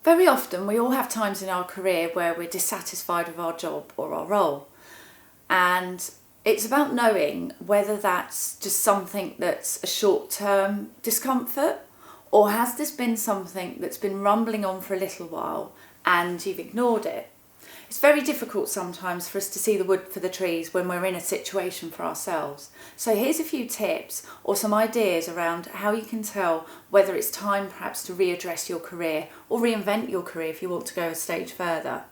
Very often we all have times in our career where we're dissatisfied with our job or our role, and it's about knowing whether that's just something that's a short-term discomfort, or has this been something that's been rumbling on for a little while and you've ignored it. It's very difficult sometimes for us to see the wood for the trees when we're in a situation for ourselves. So here's a few tips or some ideas around how you can tell whether it's time perhaps to readdress your career or reinvent your career if you want to go a stage further.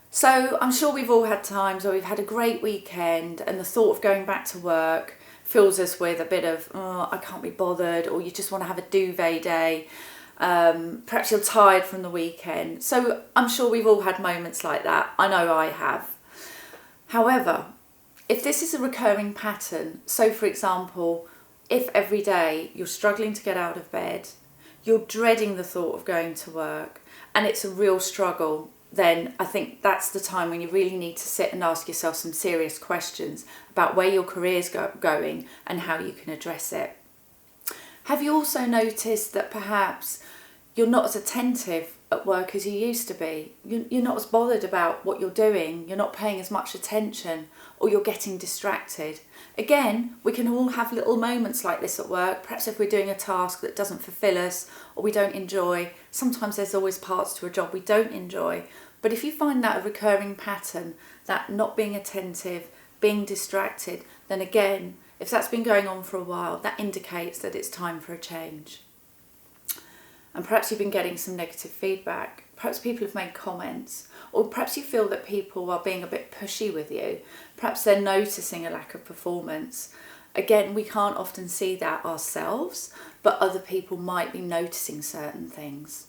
So I'm sure we've all had times where we've had a great weekend and the thought of going back to work fills us with a bit of, oh, I can't be bothered, or you just want to have a duvet day. Perhaps you're tired from the weekend. So I'm sure we've all had moments like that. I know I have. However, if this is a recurring pattern, so for example, if every day you're struggling to get out of bed, you're dreading the thought of going to work, and it's a real struggle, then I think that's the time when you really need to sit and ask yourself some serious questions about where your career's going and how you can address it. Have you also noticed that perhaps you're not as attentive at work as you used to be? You're not as bothered about what you're doing, you're not paying as much attention, or you're getting distracted. Again, we can all have little moments like this at work, perhaps if we're doing a task that doesn't fulfill us or we don't enjoy. Sometimes there's always parts to a job we don't enjoy. But if you find that a recurring pattern, that not being attentive, being distracted, then again, if that's been going on for a while, that indicates that it's time for a change. And perhaps you've been getting some negative feedback. Perhaps people have made comments, or perhaps you feel that people are being a bit pushy with you. Perhaps they're noticing a lack of performance. Again, we can't often see that ourselves, but other people might be noticing certain things.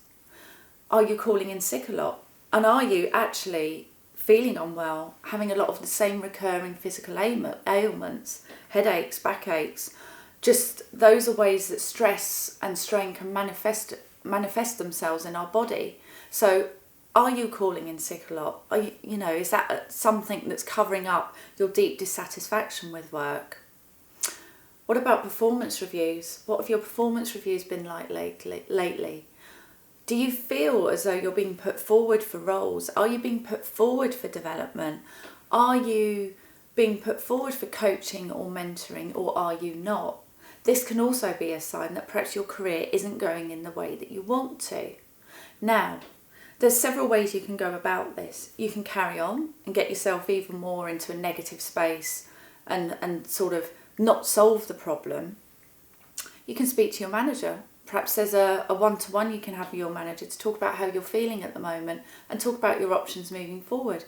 Are you calling in sick a lot? And are you actually feeling unwell, having a lot of the same recurring physical ailments, headaches, backaches? Just those are ways that stress and strain can manifest themselves in our body. So are you calling in sick a lot? Is that something that's covering up your deep dissatisfaction with work? What about performance reviews? What have your performance reviews been like lately? Do you feel as though you're being put forward for roles? Are you being put forward for development? Are you being put forward for coaching or mentoring, or are you not? This can also be a sign that perhaps your career isn't going in the way that you want to. Now, there's several ways you can go about this. You can carry on and get yourself even more into a negative space and sort of not solve the problem. You can speak to your manager. Perhaps there's a one-to-one you can have with your manager to talk about how you're feeling at the moment and talk about your options moving forward.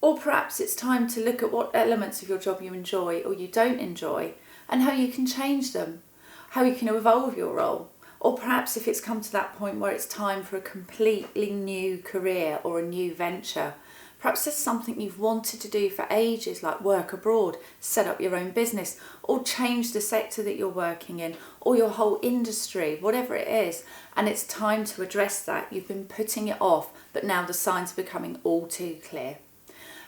Or perhaps it's time to look at what elements of your job you enjoy or you don't enjoy and how you can change them, how you can evolve your role. Or perhaps if it's come to that point where it's time for a completely new career or a new venture, perhaps there's something you've wanted to do for ages, like work abroad, set up your own business, or change the sector that you're working in, or your whole industry, whatever it is, and it's time to address that. You've been putting it off, but now the signs are becoming all too clear.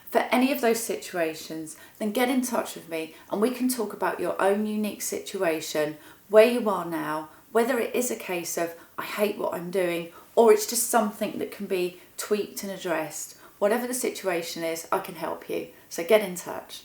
For any of those situations, then get in touch with me and we can talk about your own unique situation, where you are now, whether it is a case of, I hate what I'm doing, or it's just something that can be tweaked and addressed. Whatever the situation is, I can help you. So get in touch.